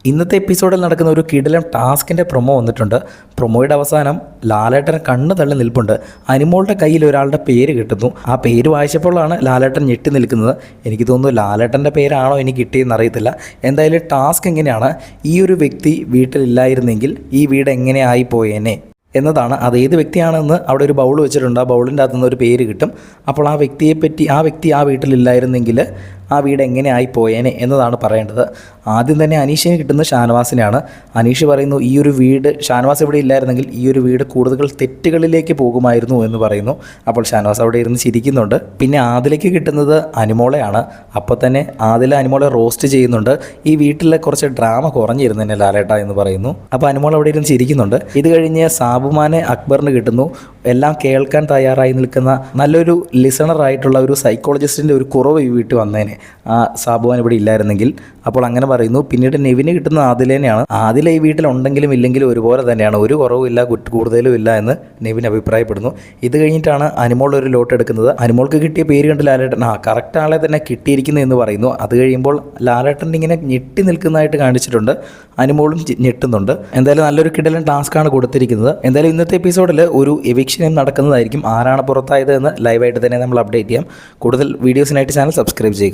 ഇന്നത്തെ എപ്പിസോഡിൽ നടക്കുന്ന ഒരു കിടിലം ടാസ്കിൻ്റെ പ്രൊമോ വന്നിട്ടുണ്ട്. പ്രൊമോയുടെ അവസാനം ലാലേട്ടൻ കണ്ണ് തള്ളി നിൽപ്പുണ്ട്. അനിമോളുടെ കയ്യിൽ ഒരാളുടെ പേര് കിട്ടുന്നു. ആ പേര് വായിച്ചപ്പോഴാണ് ലാലേട്ടൻ ഞെട്ടി നിൽക്കുന്നത്. എനിക്ക് തോന്നുന്നു ലാലേട്ടൻ്റെ പേരാണോ എനിക്ക് കിട്ടിയെന്ന് അറിയത്തില്ല. എന്തായാലും ടാസ്ക് എങ്ങനെയാണ്, ഈ ഒരു വ്യക്തി വീട്ടിലില്ലായിരുന്നെങ്കിൽ ഈ വീട് എങ്ങനെ ആയിപ്പോയേനെ എന്നതാണ്. അത് ഏത് വ്യക്തിയാണെന്ന് അവിടെ ഒരു ബൗൾ വെച്ചിട്ടുണ്ട്. ആ ബൗളിൻ്റെ അകത്തുനിന്ന് ഒരു പേര് കിട്ടും. അപ്പോൾ ആ വ്യക്തി ആ വീട്ടിലില്ലായിരുന്നെങ്കിൽ ആ വീട് എങ്ങനെ ആയിപ്പോയേനെ എന്നതാണ് പറയേണ്ടത്. ആദ്യം തന്നെ അനീഷിന് കിട്ടുന്നത് ഷാനവാസിനെയാണ്. അനീഷ് പറയുന്നു, ഈ ഒരു വീട് ഷാനവാസ് ഇവിടെ ഇല്ലായിരുന്നെങ്കിൽ ഈ ഒരു വീട് കൂടുതൽ തെറ്റുകളിലേക്ക് പോകുമായിരുന്നു എന്ന് പറയുന്നു. അപ്പോൾ ഷാനവാസ് അവിടെ ഇരുന്ന് ചിരിക്കുന്നുണ്ട്. പിന്നെ ആദിലേക്ക് കിട്ടുന്നത് അനിമോളെയാണ്. അപ്പോൾ തന്നെ ആദില അനിമോളെ റോസ്റ്റ് ചെയ്യുന്നുണ്ട്. ഈ വീട്ടിലെ കുറച്ച് ഡ്രാമ കുറഞ്ഞിരുന്നു എന്നെ ലാലേട്ട എന്ന് പറയുന്നു. അപ്പോൾ അനിമോൾ അവിടെ ഇരുന്ന് ചിരിക്കുന്നുണ്ട്. ഇത് കഴിഞ്ഞ് സാബുമാനെ അക്ബറിന് കിട്ടുന്നു. എല്ലാം കേൾക്കാൻ തയ്യാറായി നിൽക്കുന്ന നല്ലൊരു ലിസണറായിട്ടുള്ള ഒരു സൈക്കോളജിസ്റ്റിൻ്റെ ഒരു കുറവ് ഈ വീട്ടിൽ വന്നേനെ ആ സാബുമാൻ ഇവിടെ ഇല്ലായിരുന്നെങ്കിൽ. അപ്പോൾ അങ്ങനെ പറയുന്നു. പിന്നീട് നെവിന് കിട്ടുന്ന ആദിലേനെയാണ്. ആദില ഈ വീട്ടിലുണ്ടെങ്കിലും ഇല്ലെങ്കിലും ഒരുപോലെ തന്നെയാണ്, ഒരു കുറവുമില്ല കൂടുതലും ഇല്ല എന്ന് നെവിൻ അഭിപ്രായപ്പെടുന്നു. ഇത് കഴിഞ്ഞിട്ടാണ് അനിമോൾ ഒരു ലോട്ട് എടുക്കുന്നത്. അനിമോൾക്ക് കിട്ടിയ പേര് കണ്ട് ലാലേട്ടൻ കറക്റ്റ് ആളെ തന്നെ കിട്ടിയിരിക്കുന്നു എന്ന് പറയുന്നു. അത് കഴിയുമ്പോൾ ലാലേട്ടൻ ഇങ്ങനെ ഞെട്ടി നിൽക്കുന്നതായിട്ട് കാണിച്ചിട്ടുണ്ട്. അനിമോളും ഞെട്ടുന്നുണ്ട്. എന്തായാലും നല്ലൊരു കിടലൻ ടാസ്ക്കാണ് കൊടുത്തിരിക്കുന്നത്. എന്തായാലും ഇന്നത്തെ എപ്പിസോഡിൽ ഒരു എവിക്ഷനും നടക്കുന്നതായിരിക്കും. ആരാണ് പുറത്തായത് എന്ന് ലൈവായിട്ട് തന്നെ നമ്മൾ അപ്ഡേറ്റ് ചെയ്യാം. കൂടുതൽ വീഡിയോസിനായിട്ട് ചാനൽ സബ്സ്ക്രൈബ് ചെയ്യുക.